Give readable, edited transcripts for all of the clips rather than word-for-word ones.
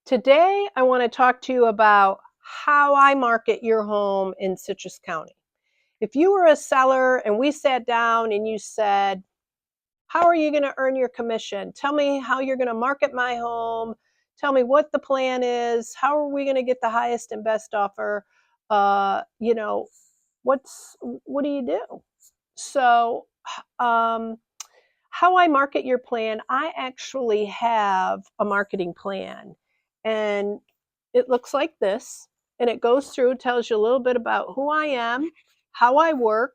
Today, I want to talk to you about how I market your home in Citrus County. If you were a seller and we sat down and you said, how are you going to earn your commission? Tell me how you're going to market my home. Tell me what the plan is. How are we going to get the highest and best offer? Uh, you know, what do you do? So, um, how I market your plan, I actually have a marketing plan. And it looks like this. And it goes through, tells you a little bit about who I am, how I work,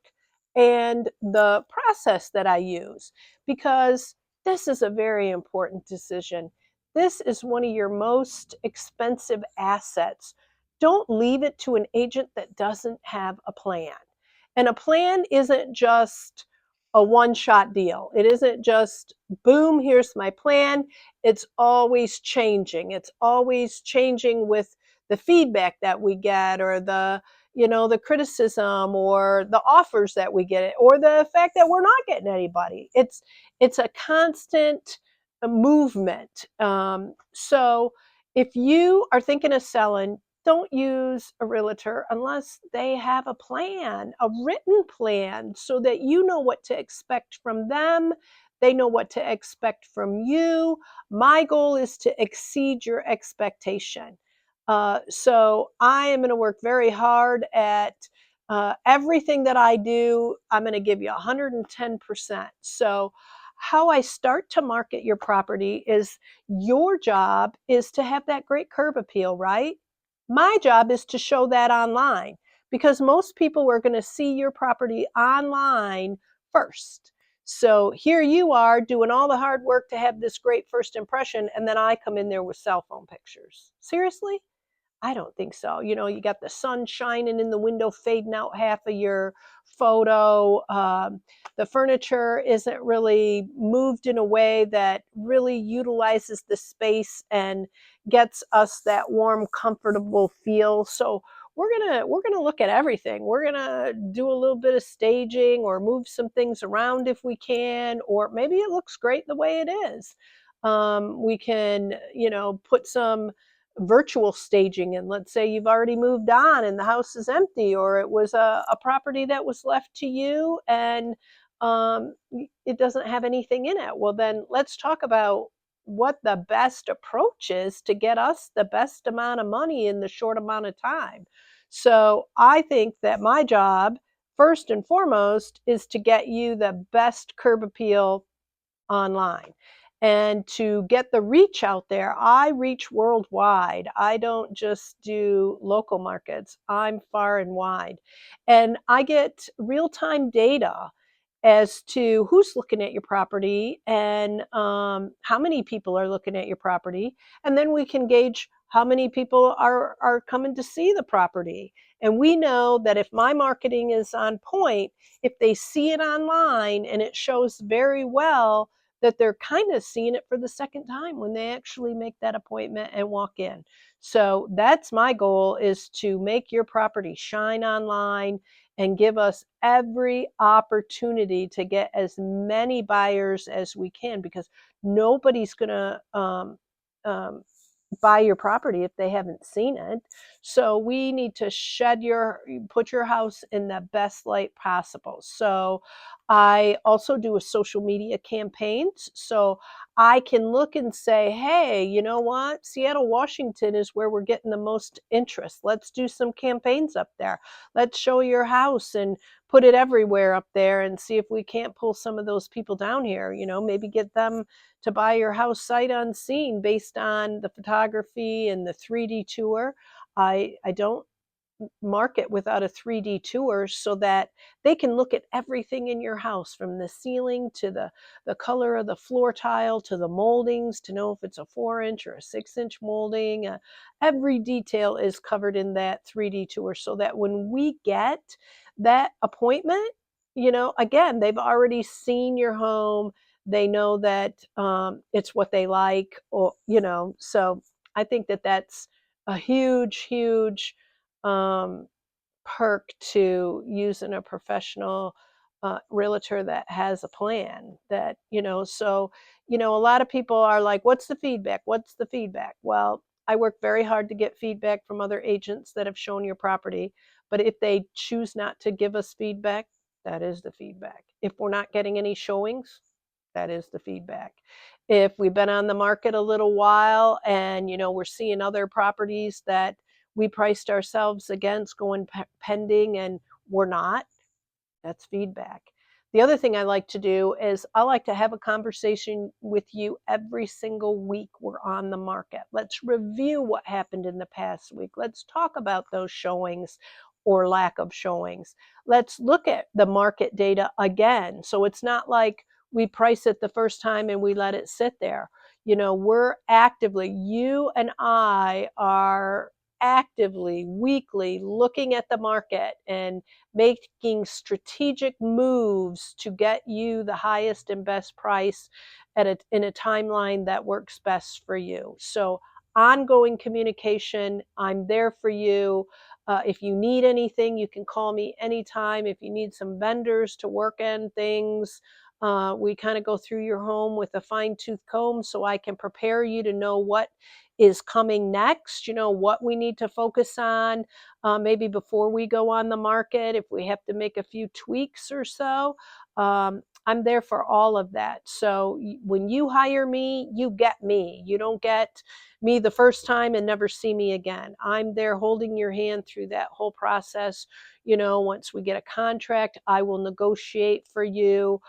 and the process that I use. Because this is a very important decision. This is one of your most expensive assets. Don't leave it to an agent that doesn't have a plan. And a plan isn't just a one shot deal. It isn't just, boom, here's my plan. It's always changing. It's always changing with the feedback that we get, or the criticism, or the offers that we get, or the fact that we're not getting anybody. It's a constant movement. So if you are thinking of selling, don't use a realtor unless they have a plan, a written plan, so that you know what to expect from them. They know what to expect from you. My goal is to exceed your expectation. So I am going to work very hard at everything that I do. I'm going to give you 110%. So, how I start to market your property is, your job is to have that great curb appeal, right? My job is to show that online, because most people are going to see your property online first. So here you are doing all the hard work to have this great first impression, and then I come in there with cell phone pictures. Seriously? I don't think so. You got the sun shining in the window, fading out half of your photo. The furniture isn't really moved in a way that really utilizes the space and gets us that warm, comfortable feel. So we're gonna look at everything. We're gonna do a little bit of staging, or move some things around if we can, or maybe it looks great the way it is. We can, put some virtual staging, and let's say you've already moved on and the house is empty, or it was a property that was left to you, and it doesn't have anything in it. Well, then let's talk about what the best approach is to get us the best amount of money in the short amount of time. So I think that my job, first and foremost, is to get you the best curb appeal online. And to get the reach out there, I reach worldwide. I don't just do local markets, I'm far and wide. And I get real time data as to who's looking at your property, and how many people are looking at your property. And then we can gauge how many people are coming to see the property. And we know that if my marketing is on point, if they see it online and it shows very well, that they're kind of seeing it for the second time when they actually make that appointment and walk in. So that's my goal, is to make your property shine online and give us every opportunity to get as many buyers as we can, because nobody's going to buy your property if they haven't seen it. So we need to put your house in the best light possible. So I also do a social media campaigns. So I can look and say, hey, you know what? Seattle, Washington is where we're getting the most interest. Let's do some campaigns up there. Let's show your house and put it everywhere up there, and see if we can't pull some of those people down here. Maybe get them to buy your house sight unseen based on the photography and the 3D tour. I don't market without a 3D tour, so that they can look at everything in your house, from the ceiling to the color of the floor tile to the moldings, to know if it's a 4-inch or a 6-inch molding. Every detail is covered in that 3D tour, so that when we get that appointment, again, they've already seen your home. They know that it's what they like, so I think that that's a huge, huge um, perk to using a professional realtor that has a plan. A lot of people are like, what's the feedback? What's the feedback? Well, I work very hard to get feedback from other agents that have shown your property. But if they choose not to give us feedback, that is the feedback. If we're not getting any showings, that is the feedback. If we've been on the market a little while and we're seeing other properties that we priced ourselves against going pending and we're not, that's feedback. The other thing I like to do is I like to have a conversation with you every single week we're on the market. Let's review what happened in the past week. Let's talk about those showings or lack of showings. Let's look at the market data again. So it's not like we price it the first time and we let it sit there. We're actively, you and I are actively, weekly looking at the market and making strategic moves to get you the highest and best price in a timeline that works best for you. So ongoing communication, I'm there for you. If you need anything, you can call me anytime. If you need some vendors to work in things, we kind of go through your home with a fine-tooth comb so I can prepare you to know what is coming next, what we need to focus on, maybe before we go on the market, if we have to make a few tweaks or so. I'm there for all of that. So when you hire me, you get me. You don't get me the first time and never see me again. I'm there holding your hand through that whole process. Once we get a contract, I will negotiate for you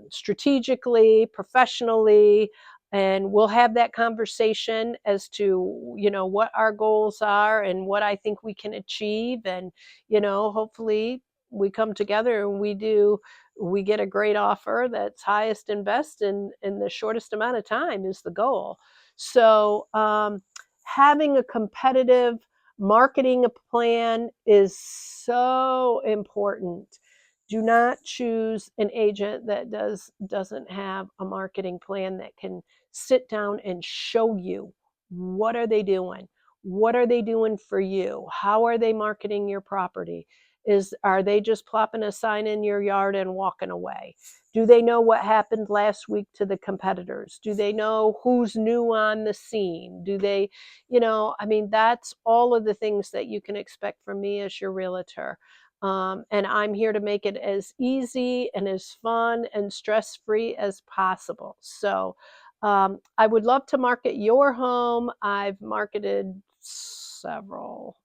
strategically, professionally, and we'll have that conversation as to what our goals are and what I think we can achieve. And hopefully we come together and we get a great offer that's highest and best in the shortest amount of time is the goal. So having a competitive marketing plan is so important. Do not choose an agent that doesn't have a marketing plan that can sit down and show you what are they doing, what are they doing for you, how are they marketing your property. Are they just plopping a sign in your yard and walking away? Do they know what happened last week to the competitors? Do they know who's new on the scene? Do they, that's all of the things that you can expect from me as your realtor. And I'm here to make it as easy and as fun and stress-free as possible. So I would love to market your home. I've marketed several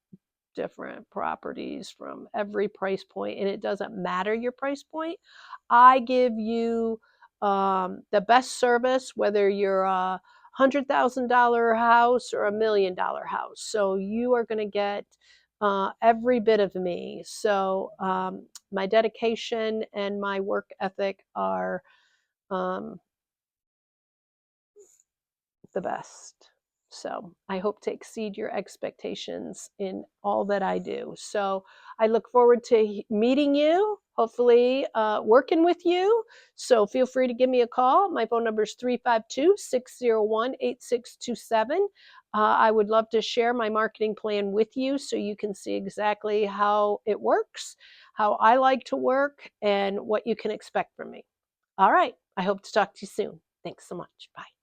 different properties from every price point, and it doesn't matter your price point. I give you the best service, whether you're a $100,000 house or $1 million house. So you are going to get every bit of me. So my dedication and my work ethic are um, the best. So I hope to exceed your expectations in all that I do. So I look forward to meeting you, hopefully working with you. So feel free to give me a call. My phone number is 352-601-8627. I would love to share my marketing plan with you so you can see exactly how it works, how I like to work, and what you can expect from me. All right. I hope to talk to you soon. Thanks so much. Bye.